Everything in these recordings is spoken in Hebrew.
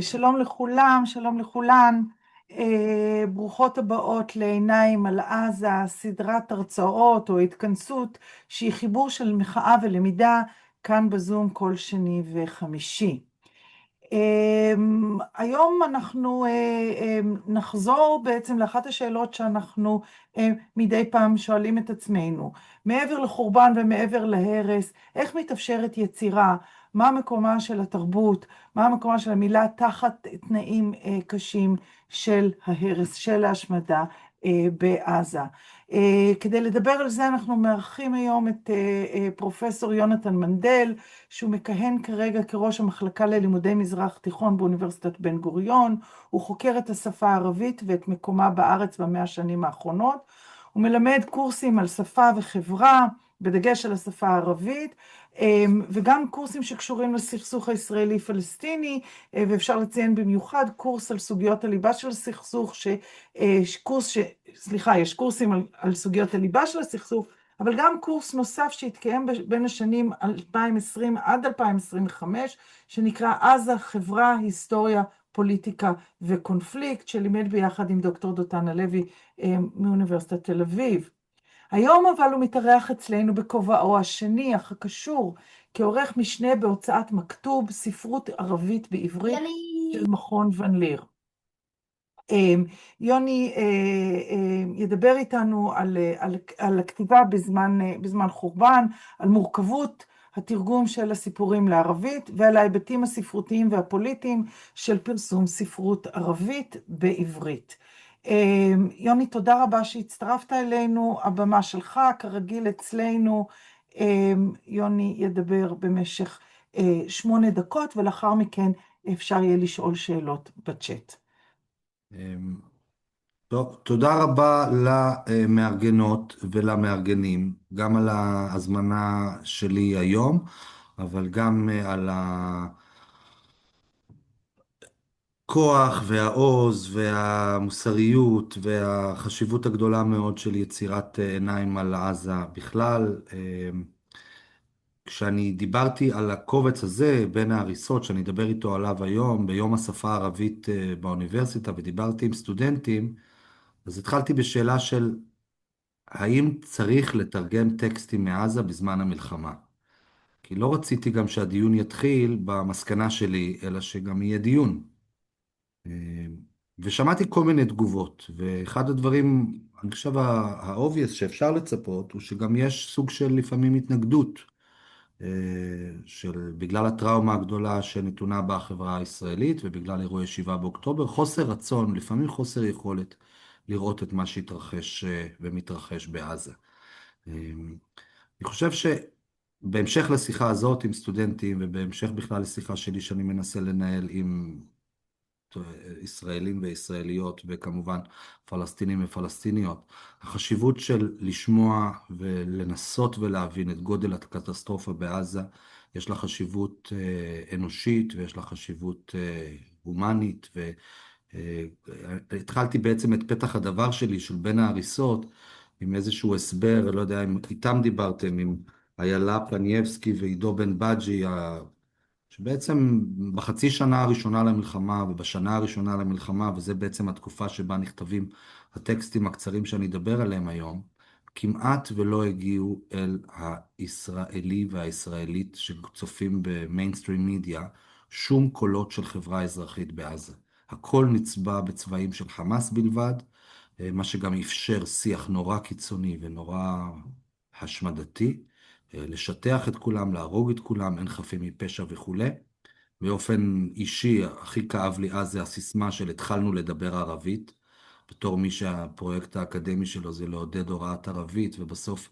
שלום לכולם, שלום לכולן. ברוכות הבאות לעיניים על עזה, סדרת הרצאות או התכנסות שהיא חיבור של מחאה ולמידה כאן בזום כל שני וחמישי. היום אנחנו נחזור בעצם לאחת השאלות שאנחנו מדי פעם שואלים את עצמנו. מעבר לחורבן ומעבר להרס, איך מתאפשרת יצירה? מה מקומה של התרבות? מה מקומה של המילה תחת תנאים קשים של ההרס, של ההשמדה בעזה? כדי לדבר על זה אנחנו מארחים היום את פרופסור יונתן מנדל, שהוא מכהן כרגע כראש המחלקה ללימודי מזרח תיכון באוניברסיטת בן גוריון. הוא חוקר את השפה הערבית ואת מקומה בארץ ב100 השנים האחרונות. הוא מלמד קורסים על שפה וחברה, בדגש על השפה הערבית, וגם קורסים שקשורים לסכסוך הישראלי-פלסטיני, ואפשר לציין במיוחד קורס על סוגיות הליבה של הסכסוך, יש קורסים על סוגיות הליבה של הסכסוך, אבל גם קורס נוסף שהתקיים בין השנים 2020 עד 2025, שנקרא עזה, חברה, היסטוריה, פוליטיקה וקונפליקט, שלימד ביחד עם דוקטור דותן הלוי מאוניברסיטת תל אביב. היום אבל הוא מתארח אצלנו בכובעו השני, אך הקשור, כעורך משנה בהוצאת מכתוב, ספרות ערבית בעברית של מכון ון ליר. יוני ידבר איתנו על הכתיבה בזמן חורבן, על מורכבות התרגום של הסיפורים לערבית, ועל ההיבטים הספרותיים והפוליטיים של פרסום ספרות ערבית בעברית. יוני, תודה רבה שהצטרפת אלינו, הבמה שלך, כרגיל אצלנו. יוני ידבר במשך 8 דקות, ולאחר מכן אפשר יהיה לשאול שאלות בצ'אט. טוב, תודה רבה למארגנות ולמארגנים, גם על ההזמנה שלי היום, אבל גם על הכוח והעוז והמוסריות והחשיבות הגדולה מאוד של יצירת עיניים על עזה בכלל. כשאני דיברתי על הקובץ הזה בין ההריסות, שאני אדבר איתו עליו היום, ביום השפה הערבית באוניברסיטה, ודיברתי עם סטודנטים, אז התחלתי בשאלה של האם צריך לתרגם טקסטים מעזה בזמן המלחמה? כי לא רציתי גם שהדיון יתחיל במסקנה שלי, אלא שגם יהיה דיון. ושמעתי כל מיני תגובות, ואחד הדברים, אני חושב, ה-obvious שאפשר לצפות, הוא שגם יש סוג של לפעמים התנגדות, בגלל הטראומה הגדולה שנתונה בחברה הישראלית, ובגלל אירועי 7 באוקטובר, חוסר רצון, לפעמים חוסר יכולת לראות את מה שהתרחש ומתרחש בעזה. אני חושב שבהמשך לשיחה הזאת עם סטודנטים, ובהמשך בכלל לשיחה שלי שאני מנסה לנהל עם ישראלים וישראליות, וכמובן פלסטינים ופלסטיניות, החשיבות של לשמוע ולנסות ולהבין את גודל הקטסטרופה בעזה, יש לה חשיבות אנושית, ויש לה חשיבות הומנית, והתחלתי בעצם את פתח הדבר שלי של בין ההריסות, עם איזשהו הסבר, לא יודע אם איתם דיברתם, עם איילה פניאבסקי ועידו בן בג'י, שבעצם בחצי שנה הראשונה למלחמה ובשנה הראשונה למלחמה, וזה בעצם התקופה שבה נכתבים הטקסטים הקצרים שאני אדבר עליהם היום, כמעט ולא הגיעו אל הישראלי והישראלית שצופים במיינסטרים מידיה, שום קולות של חברה אזרחית בעזה. הכל נצבע בצבעים של חמאס בלבד, מה שגם אפשר שיח נורא קיצוני ונורא השמדתי, לשטח את כולם, להרוג את כולם, אין חפים מפשע וכו'. באופן אישי, הכי כאב לי אז זה הסיסמה של התחלנו לדבר ערבית, בתור מי שהפרויקט האקדמי שלו זה לעודד הוראת ערבית, ובסוף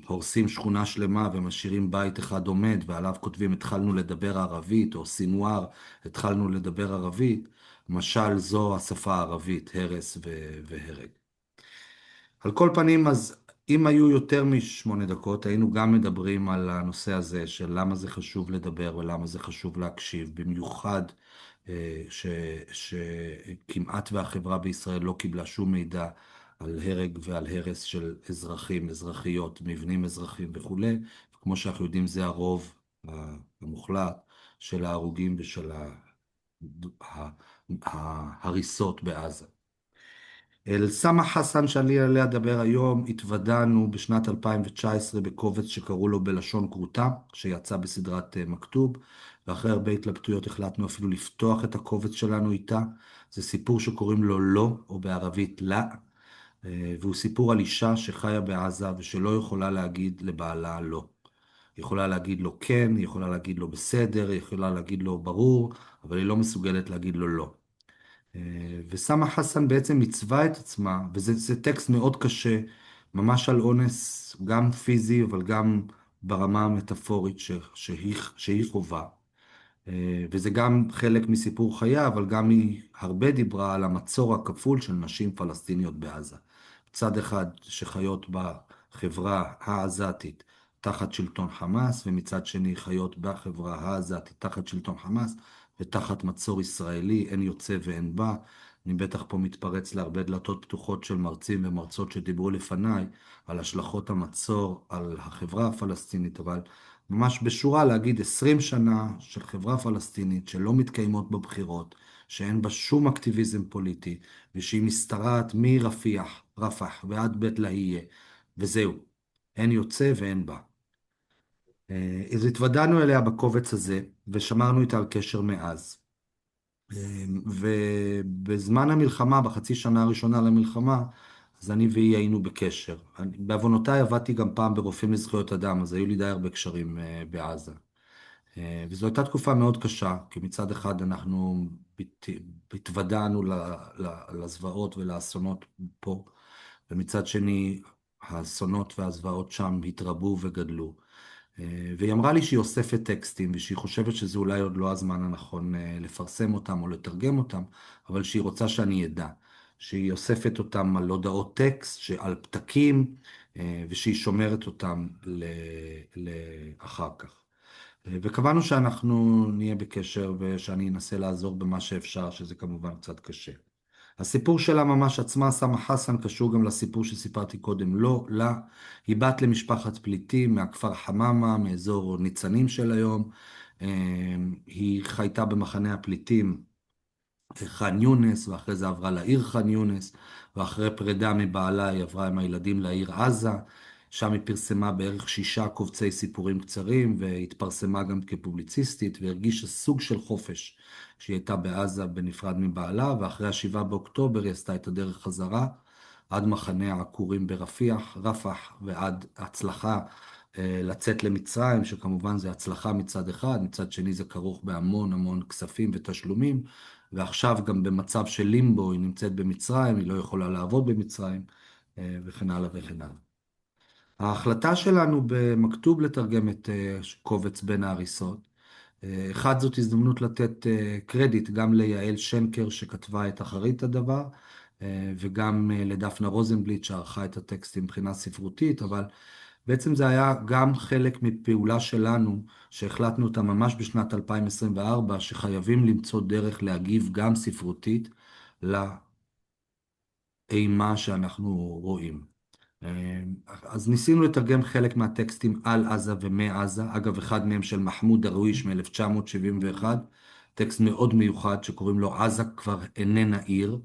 הורסים שכונה שלמה ומשאירים בית אחד עומד, ועליו כותבים התחלנו לדבר ערבית, או סינואר, התחלנו לדבר ערבית, משל זו השפה הערבית, הרס והרג. על כל פנים, אז אם היו יותר מ8 דקות, היינו גם מדברים על הנושא הזה של למה זה חשוב לדבר ולמה זה חשוב להקשיב, במיוחד שכמעט והחברה בישראל לא קיבלה שום מידע על הרג ועל הרס של אזרחים, אזרחיות, מבנים אזרחיים וכו'. כמו שאנחנו יודעים, זה הרוב המוחלט של ההרוגים ושל ההריסות בעזה. אל סמח חסן שאני עליה לדבר היום התוודענו בשנת 2019 בקובץ שקראו לו בלשון כרותה, שיצא בסדרת מכתוב, ואחרי הרבה התלבטויות החלטנו אפילו לפתוח את הקובץ שלנו איתה. זה סיפור שקוראים לו לא, או בערבית לה, והוא סיפור על אישה שחיה בעזה ושלא יכולה להגיד לבעלה לא. היא יכולה להגיד לו כן, היא יכולה להגיד לו בסדר, היא יכולה להגיד לו ברור, אבל היא לא מסוגלת להגיד לו לא. וסמה חסן בעצם עיצבה את עצמה, וזה טקסט מאוד קשה, ממש על אונס, גם פיזי, אבל גם ברמה המטאפורית שהיא חובה. וזה גם חלק מסיפור חייה, אבל גם היא הרבה דיברה על המצור הכפול של נשים פלסטיניות בעזה. צד אחד שחיות בחברה העזתית תחת שלטון חמאס, ומצד שני חיות בחברה העזתית תחת שלטון חמאס ותחת מצור ישראלי, אין יוצא ואין בא. אני בטח פה מתפרץ להרבה דלתות פתוחות של מרצים ומרצות שדיברו לפניי על השלכות המצור על החברה הפלסטינית, אבל ממש בשורה להגיד 20 שנה של חברה פלסטינית שלא מתקיימות בבחירות, שאין בה שום אקטיביזם פוליטי, ושהיא משתרעת מרפיח, רפח ועד בית לאהיה, וזהו, אין יוצא ואין בא. אז התוודענו אליה בקובץ הזה, ושמרנו איתה על קשר מאז. ובזמן המלחמה, בחצי שנה הראשונה למלחמה, אז אני והיא היינו בקשר. בעוונותיי עבדתי גם פעם ברופאים לזכויות אדם, אז היו לי די הרבה קשרים בעזה. וזו הייתה תקופה מאוד קשה, כי מצד אחד אנחנו התוודענו לזוועות ולאסונות פה, ומצד שני האסונות והזוועות שם התרבו וגדלו. והיא אמרה לי שהיא אוספת טקסטים ושהיא חושבת שזה אולי עוד לא הזמן הנכון לפרסם אותם או לתרגם אותם, אבל שהיא רוצה שאני אדע. שהיא אוספת אותם על הודעות טקסט, על פתקים, ושהיא שומרת אותם לאחר כך. וקבענו שאנחנו נהיה בקשר ושאני אנסה לעזור במה שאפשר, שזה כמובן קצת קשה. הסיפור שלה ממש עצמה, סמה חסן, קשור גם לסיפור שסיפרתי קודם, לא, לה. היא בת למשפחת פליטים מהכפר חממה, מאזור ניצנים של היום. היא חייתה במחנה הפליטים ח'אן יונס, ואחרי זה עברה לעיר ח'אן יונס, ואחרי פרידה מבעלה היא עברה עם הילדים לעיר עזה. שם היא פרסמה בערך 6 קובצי סיפורים קצרים, והתפרסמה גם כפובליציסטית, והרגישה סוג של חופש שהיא הייתה בעזה בנפרד מבעלה, ואחרי ה7 באוקטובר היא עשתה את הדרך חזרה, עד מחנה העקורים ברפיח, רפח, ועד הצלחה לצאת למצרים, שכמובן זה הצלחה מצד אחד, מצד שני זה כרוך בהמון המון כספים ותשלומים, ועכשיו גם במצב של לימבו, היא נמצאת במצרים, היא לא יכולה לעבוד במצרים, וכן הלאה וכן הלאה. ההחלטה שלנו במכתוב לתרגם את קובץ בין ההריסות, אחד, זאת הזדמנות לתת קרדיט גם ליעל שנקר שכתבה את אחרית הדבר, וגם לדפנה רוזנבליט שערכה את הטקסטים מבחינה ספרותית, אבל בעצם זה היה גם חלק מפעולה שלנו, שהחלטנו אותה ממש בשנת 2024, שחייבים למצוא דרך להגיב גם ספרותית לאימה שאנחנו רואים. אז ניסינו לתרגם חלק מהטקסטים על עזה ומעזה, אגב אחד מהם של מחמוד דרוויש מ-1971, טקסט מאוד מיוחד שקוראים לו עזה כבר איננה עיר,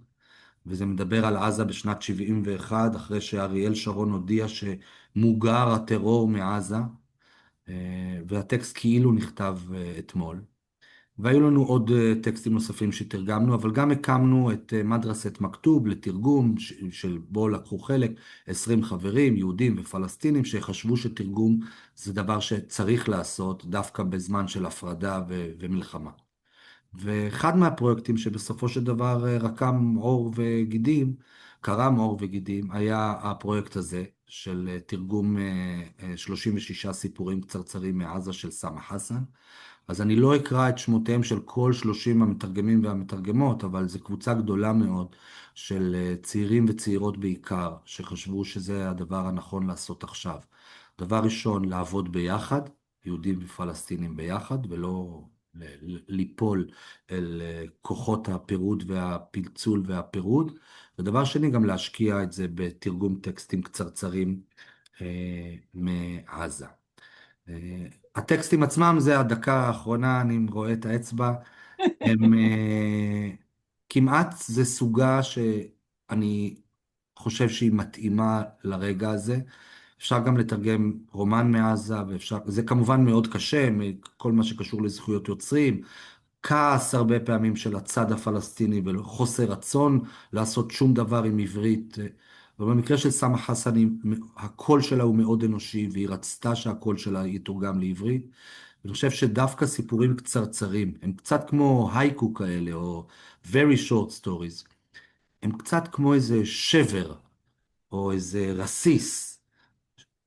וזה מדבר על עזה בשנת 71, אחרי שאריאל שרון הודיע שמוגר הטרור מעזה, והטקסט כאילו נכתב אתמול. והיו לנו עוד טקסטים נוספים שתרגמנו, אבל גם הקמנו את מדרסת מכתוב לתרגום, של בו לקחו חלק 20 חברים, יהודים ופלסטינים, שחשבו שתרגום זה דבר שצריך לעשות דווקא בזמן של הפרדה ומלחמה. ואחד מהפרויקטים שבסופו של דבר רקם עור וגידים, קרם עור וגידים, היה הפרויקט הזה של תרגום 36 סיפורים קצרצרים מעזה של סמה חסן. אז אני לא אקרא את שמותיהם של כל 30 המתרגמים והמתרגמות, אבל זו קבוצה גדולה מאוד של צעירים וצעירות בעיקר, שחשבו שזה הדבר הנכון לעשות עכשיו. דבר ראשון, לעבוד ביחד, יהודים ופלסטינים ביחד, ולא ליפול אל כוחות הפירוד והפלצול והפירוד. ודבר שני, גם להשקיע את זה בתרגום טקסטים קצרצרים מעזה. הטקסטים עצמם זה הדקה האחרונה, אני רואה את האצבע. הם כמעט זה סוגה שאני חושב שהיא מתאימה לרגע הזה. אפשר גם לתרגם רומן מעזה, ואפשר, זה כמובן מאוד קשה, כל מה שקשור לזכויות יוצרים, כעס הרבה פעמים של הצד הפלסטיני וחוסר רצון לעשות שום דבר עם עברית. ובמקרה של סאמה חסן, הקול שלה הוא מאוד אנושי, והיא רצתה שהקול שלה יתורגם לעברית. אני חושב שדווקא סיפורים קצרצרים, הם קצת כמו הייקו כאלה, או very short stories, הם קצת כמו איזה שבר, או איזה רסיס,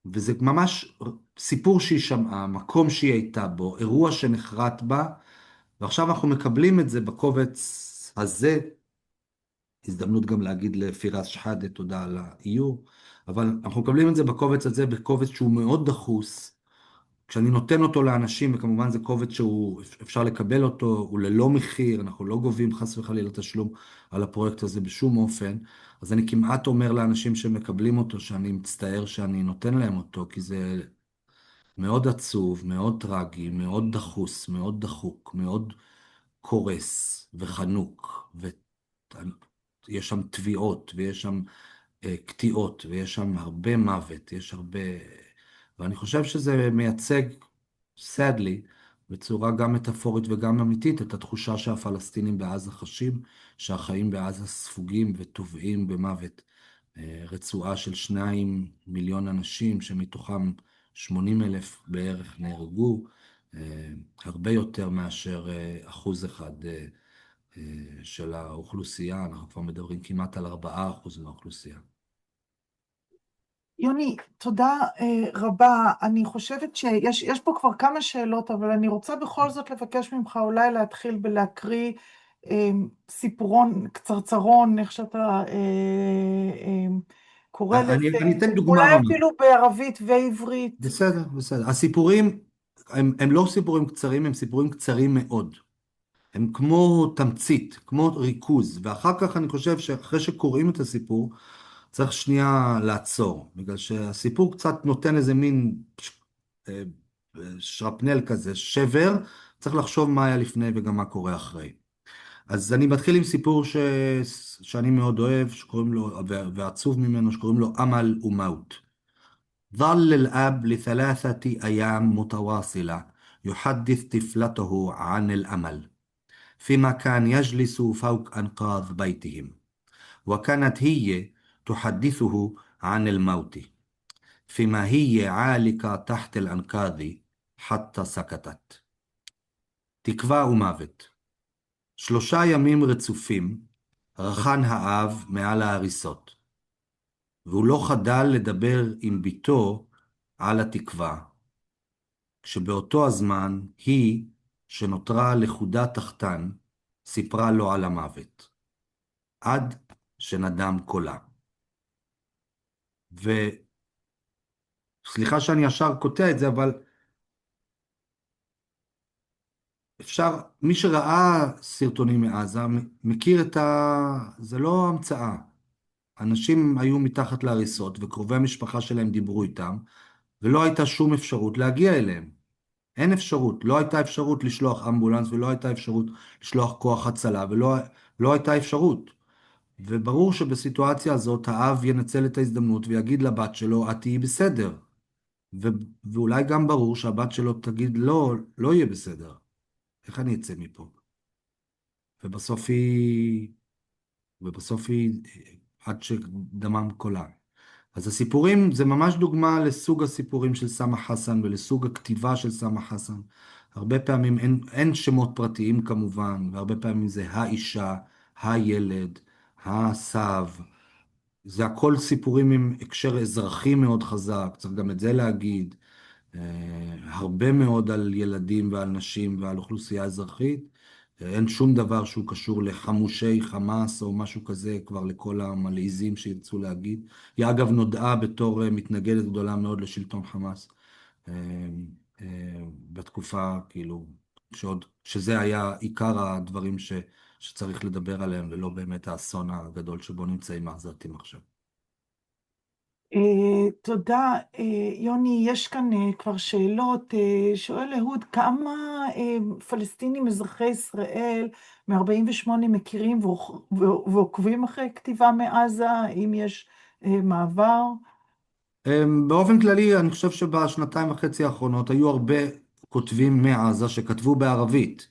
וזה ממש סיפור שהיא שמעה, מקום שהיא הייתה בו, אירוע שנחרט בה, ועכשיו אנחנו מקבלים את זה בקובץ הזה, הזדמנות גם להגיד לפיראס שחאדה תודה על האיור, אבל אנחנו מקבלים את זה בקובץ הזה, בקובץ שהוא מאוד דחוס, כשאני נותן אותו לאנשים, וכמובן זה קובץ שהוא, אפשר לקבל אותו, הוא ללא מחיר, אנחנו לא גובים חס וחלילה תשלום על הפרויקט הזה בשום אופן, אז אני כמעט אומר לאנשים שמקבלים אותו, שאני מצטער שאני נותן להם אותו, כי זה מאוד עצוב, מאוד טרגי, מאוד דחוס, מאוד דחוק, מאוד קורס וחנוק, ויש שם תביעות, ויש שם קטיעות, ויש שם הרבה מוות, יש הרבה... ואני חושב שזה מייצג, sadly, בצורה גם מטאפורית וגם אמיתית, את התחושה שהפלסטינים בעזה חשים, שהחיים בעזה ספוגים וטובעים במוות. רצועה של 2 מיליון אנשים, שמתוכם 80,000 בערך נהרגו, הרבה יותר מאשר 1% של האוכלוסייה, אנחנו כבר מדברים כמעט על 4% מהאוכלוסייה. יוני, תודה רבה. אני חושבת שיש פה כבר כמה שאלות, אבל אני רוצה בכל זאת לבקש ממך אולי להתחיל בלהקריא סיפורון, קצרצרון, איך שאתה קורא לזה, אני אתן דוגמה אולי ממש. אפילו בערבית ועברית. בסדר, בסדר. הסיפורים הם לא סיפורים קצרים, הם סיפורים קצרים מאוד. הם כמו תמצית, כמו ריכוז, ואחר כך אני חושב שאחרי שקוראים את הסיפור, צריך שנייה לעצור, בגלל שהסיפור קצת נותן איזה מין אה, שרפנל כזה, שבר, צריך לחשוב מה היה לפני וגם מה קורה אחרי. אז אני מתחיל עם סיפור שאני מאוד אוהב, שקוראים לו, ועצוב ממנו, שקוראים לו אמל ומות. ظل الأب ل3 أيام متواصلة يحدث طفلته عن الأمل فيما كان يجلس فوق أنقاض بيتهم وكانت هي تحدثه عن الموت فيما هي عالقة تحت الأنقاض حتى سكتت. תקווה ומוות. 3 ימים רצופים רחן האב מעל ההריסות, והוא לא חדל לדבר עם ביתו על התקווה, כשבאותו הזמן היא, שנותרה לכודה תחתן, סיפרה לו על המוות, עד שנדם קולה. וסליחה שאני ישר קוטע את זה, אבל אפשר, מי שראה סרטונים מעזה, מכיר זה לא המצאה. אנשים היו מתחת להריסות, וקרובי המשפחה שלהם דיברו איתם, ולא הייתה שום אפשרות להגיע אליהם. אין אפשרות, לא הייתה אפשרות לשלוח אמבולנס, ולא הייתה אפשרות לשלוח כוח הצלה, ולא הייתה אפשרות. וברור שבסיטואציה הזאת האב ינצל את ההזדמנות ויגיד לבת שלו, את תהיי בסדר. ו- ואולי גם ברור שהבת שלו תגיד, לא, לא יהיה בסדר. איך אני אצא מפה? ובסוף היא, ובסוף היא, עד שדמם קולה. אז הסיפורים זה ממש דוגמה לסוג הסיפורים של סאמה חסן ולסוג הכתיבה של סאמה חסן. הרבה פעמים אין שמות פרטיים כמובן, והרבה פעמים זה האישה, הילד, הסב. זה הכל סיפורים עם הקשר אזרחי מאוד חזק, צריך גם את זה להגיד. הרבה מאוד על ילדים ועל נשים ועל אוכלוסייה אזרחית. אין שום דבר שהוא קשור לחמושי חמאס או משהו כזה, כבר לכל המלעיזים שירצו להגיד. היא אגב נודעה בתור מתנגדת גדולה מאוד לשלטון חמאס. אה, בתקופה, כאילו, שזה היה עיקר הדברים שצריך לדבר עליהם, ולא באמת האסון הגדול שבו נמצאים העזתים עכשיו. תודה. יוני, יש כאן כבר שאלות. שואל אהוד, כמה פלסטינים אזרחי ישראל מ-48 מכירים ועוקבים אחרי כתיבה מעזה, אם יש מעבר? באופן כללי, אני חושב שבשנתיים וחצי האחרונות היו הרבה כותבים מעזה שכתבו בערבית.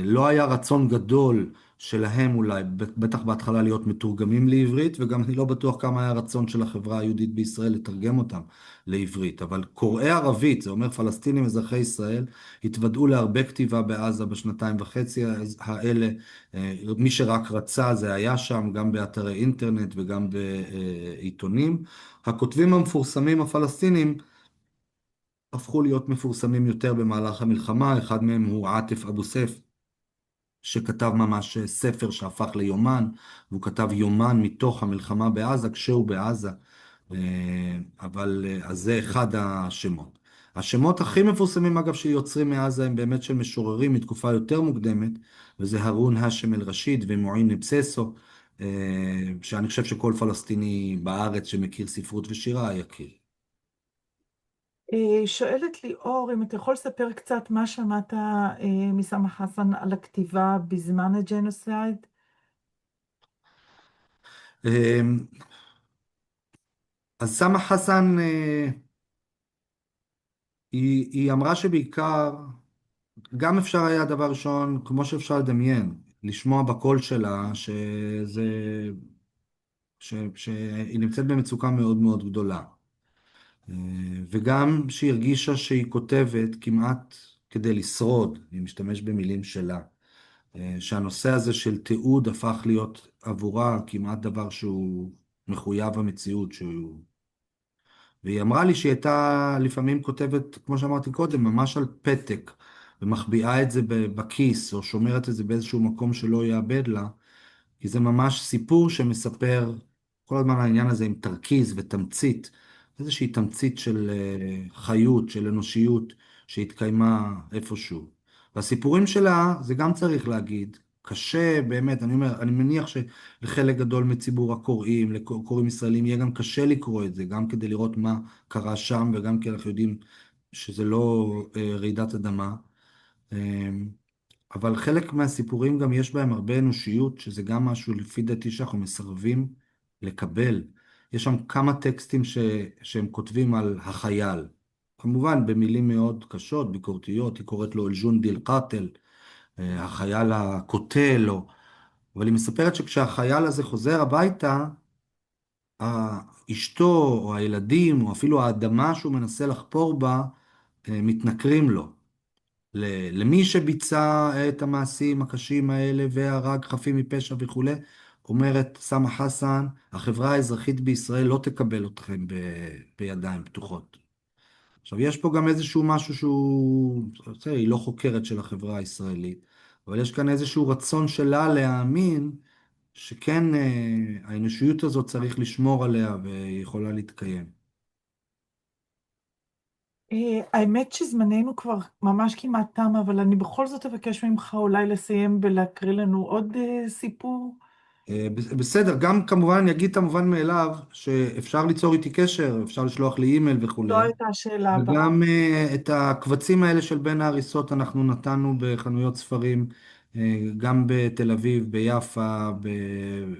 לא היה רצון גדול שלהם אולי, בטח בהתחלה להיות מתורגמים לעברית, וגם אני לא בטוח כמה היה רצון של החברה היהודית בישראל לתרגם אותם לעברית. אבל קוראי ערבית, זה אומר פלסטינים אזרחי ישראל, התוודעו להרבה כתיבה בעזה בשנתיים וחצי האלה. מי שרק רצה זה היה שם, גם באתרי אינטרנט וגם בעיתונים. הכותבים המפורסמים הפלסטינים הפכו להיות מפורסמים יותר במהלך המלחמה. אחד מהם הוא עאטף אבו סייף, שכתב ממש ספר שהפך ליומן, והוא כתב יומן מתוך המלחמה בעזה, כשהוא בעזה. אז זה אחד השמות. השמות הכי מפורסמים, אגב, שיוצרים מעזה הם באמת של משוררים מתקופה יותר מוקדמת, וזה הרון האשם אל-רשיד ומועין אבססו, שאני חושב שכל פלסטיני בארץ שמכיר ספרות ושירה יכיר. שואלת ליאור, אם אתה יכול לספר קצת מה שמעת מסמר חסן על הכתיבה בזמן הג'נוסייד? אז סמה חסן, היא אמרה שבעיקר, גם אפשר היה דבר ראשון, כמו שאפשר לדמיין, לשמוע בקול שלה שהיא נמצאת במצוקה מאוד מאוד גדולה. אה, וגם שהיא הרגישה שהיא כותבת כמעט כדי לשרוד, היא משתמש במילים שלה. שהנושא הזה של תיעוד הפך להיות עבורה כמעט דבר שהוא מחויב המציאות, והיא אמרה לי שהיא הייתה לפעמים כותבת, כמו שאמרתי קודם, ממש על פתק, ומחביאה את זה בכיס, או שומרת את זה באיזשהו מקום שלא יאבד לה, כי זה ממש סיפור שמספר כל הזמן העניין הזה עם תרכיז ותמצית, איזושהי תמצית של חיות, של אנושיות, שהתקיימה איפשהו. והסיפורים שלה, זה גם צריך להגיד, קשה באמת, אני אומר, אני מניח שלחלק גדול מציבור הקוראים, לקוראים ישראלים, יהיה גם קשה לקרוא את זה, גם כדי לראות מה קרה שם, וגם כי אנחנו יודעים שזה לא רעידת אדמה. אמ, אבל חלק מהסיפורים גם יש בהם הרבה אנושיות, שזה גם משהו לפי דעתי שאנחנו מסרבים לקבל. יש שם כמה טקסטים שהם כותבים על החייל. כמובן במילים מאוד קשות, ביקורתיות, היא קוראת לו אל-ג'ונדי אל-קאטל, החייל הקוטל, אבל היא מספרת שכשהחייל הזה חוזר הביתה, אשתו או הילדים או אפילו האדמה שהוא מנסה לחפור בה, מתנכרים לו. למי שביצע את המעשים הקשים האלה והרג חפים מפשע וכולי, אומרת סמה חסן, החברה האזרחית בישראל לא תקבל אתכם בידיים פתוחות. עכשיו, יש פה גם איזשהו משהו שהוא, בסדר, היא לא חוקרת של החברה הישראלית, אבל יש כאן איזשהו רצון שלה להאמין שכן, האנושיות הזאת צריך לשמור עליה והיא יכולה להתקיים. האמת שזמננו כבר ממש כמעט תם, אבל אני בכל זאת אבקש ממך אולי לסיים ולהקריא לנו עוד סיפור. בסדר, גם כמובן אני אגיד את המובן מאליו שאפשר ליצור איתי קשר, אפשר לשלוח לי אימייל זו וכולי. הייתה השאלה הבאה. וגם את הקבצים האלה של בין ההריסות אנחנו נתנו בחנויות ספרים, גם בתל אביב, ביפו,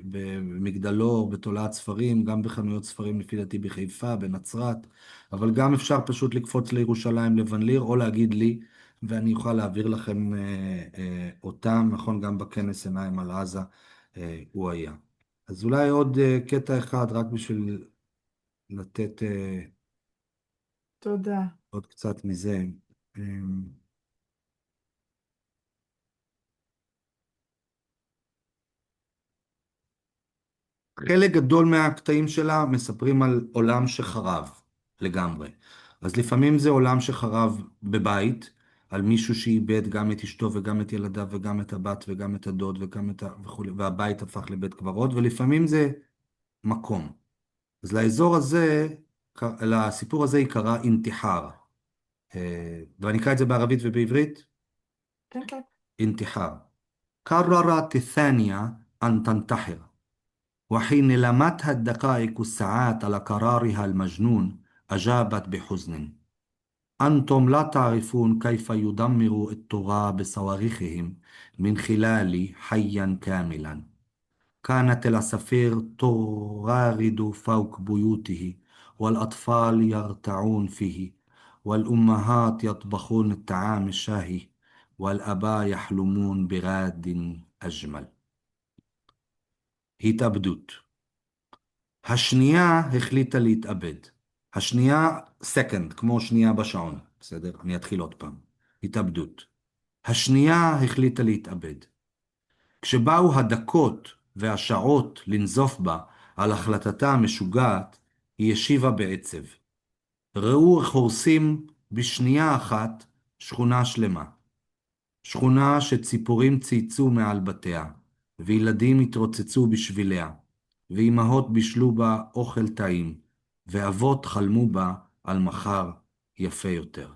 במגדלור, בתולעת ספרים, גם בחנויות ספרים לפי דעתי בחיפה, בנצרת, אבל גם אפשר פשוט לקפוץ לירושלים לבן ליר, או להגיד לי, ואני אוכל להעביר לכם אותם, נכון, גם בכנס עיניים על עזה הוא היה. אז אולי עוד קטע אחד, רק בשביל לתת תודה. עוד קצת מזה. אמ, חלק גדול מהקטעים שלה מספרים על עולם שחרב לגמרי. אז לפעמים זה עולם שחרב בבית, על מישהו שאיבד גם את אשתו וגם את ילדיו וגם את הבת וגם את הדוד וגם וכולי, והבית הפך לבית קברות, ולפעמים זה מקום. אז לאזור הזה, לסיפור הזה יקרא אינתיחר. ואני אקרא את זה בערבית ובעברית. כן, כן. انتحار. قررت الثانية أن تنتحر. وحين لمتها الدقائق الساعات على قرارها المجنون أجابت بحزن: أنتم لا تعرفون كيف يدمر الطغاة بصواريخهم من خلالي حيا كاملا. كانت العصافير تغارد فوق بيوته، والأطفال يرتعون فيه، والأمهات يطبخون الطعام الشهي، والآباء يحلمون بغاد أجمل. התאבדות. השנייה החליטה להתאבד. השנייה, second, כמו שנייה בשעון. בסדר? אני אתחיל עוד פעם. התאבדות. השנייה החליטה להתאבד. כשבאו הדקות והשעות לנזוף בה על החלטתה המשוגעת, היא השיבה בעצב: ראו איך הורסים בשנייה אחת שכונה שלמה. שכונה שציפורים צייצו מעל בתיה, וילדים התרוצצו בשביליה, ואימהות בישלו בה אוכל טעים, ואבות חלמו בה על מחר יפה יותר.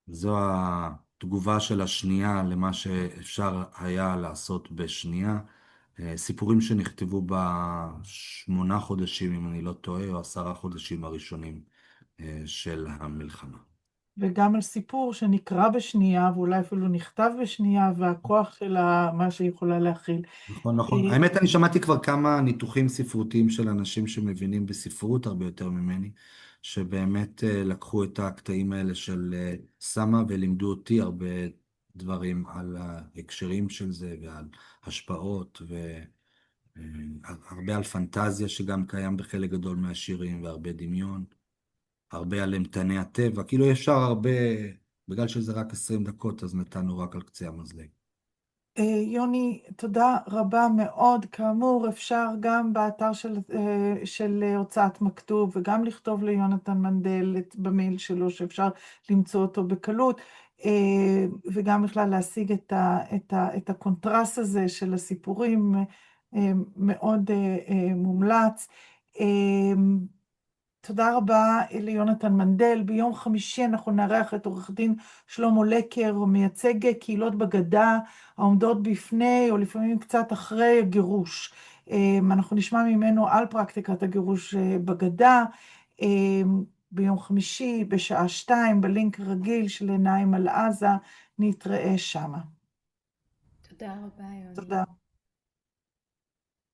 זו התגובה של השנייה למה שאפשר היה לעשות בשנייה. סיפורים שנכתבו ב8 חודשים, אם אני לא טועה, או 10 חודשים הראשונים של המלחמה. וגם על סיפור שנקרא בשנייה, ואולי אפילו נכתב בשנייה, והכוח שלה, מה שהיא יכולה להכיל. נכון, נכון. האמת, אני שמעתי כבר כמה ניתוחים ספרותיים של אנשים שמבינים בספרות הרבה יותר ממני, שבאמת לקחו את הקטעים האלה של סמה ולימדו אותי הרבה דברים על ההקשרים של זה ועל השפעות והרבה על פנטזיה שגם קיים בחלק גדול מהשירים והרבה דמיון, הרבה על אימתני הטבע, כאילו אפשר הרבה, בגלל שזה רק 20 דקות אז נתנו רק על קצה המזלג. יוני, תודה רבה מאוד. כאמור, אפשר גם באתר של הוצאת מכתוב, וגם לכתוב ליונתן מנדל במייל שלו, שאפשר למצוא אותו בקלות, וגם בכלל להשיג את הקונטרס הזה של הסיפורים, מאוד מומלץ. תודה רבה ליונתן מנדל. ביום חמישי אנחנו נארח את עורך דין שלמה לקר, מייצג קהילות בגדה העומדות בפני או לפעמים קצת אחרי הגירוש. אנחנו נשמע ממנו על פרקטיקת הגירוש בגדה. ביום חמישי בשעה 2 בלינק רגיל של עיניים על עזה. נתראה שמה. תודה רבה, יוני. תודה.